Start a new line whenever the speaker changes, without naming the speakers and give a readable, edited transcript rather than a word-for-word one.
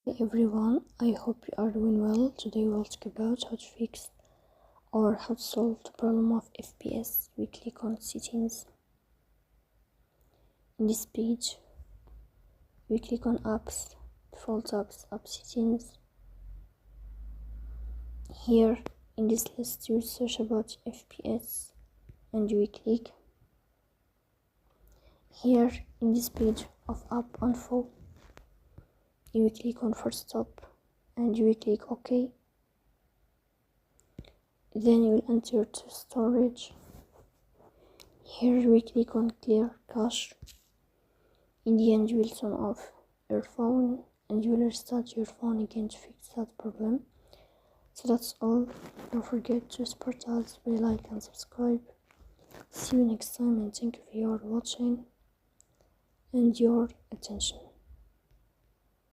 Hey everyone, I hope you are doing well. Today we'll talk about how to fix or how to solve the problem of FBS. We click on settings. In this page, we click on apps, default apps, app settings. Here in this list, you search about FBS and you click. Here in this page of app info, you will click on first stop and you will click OK. Then you will enter to storage. Here you will click on clear cache. In the end, you will turn off your phone and you will restart your phone again to fix that problem. So that's all. Don't forget to support us by like and subscribe. See you next time and thank you for your watching and your attention.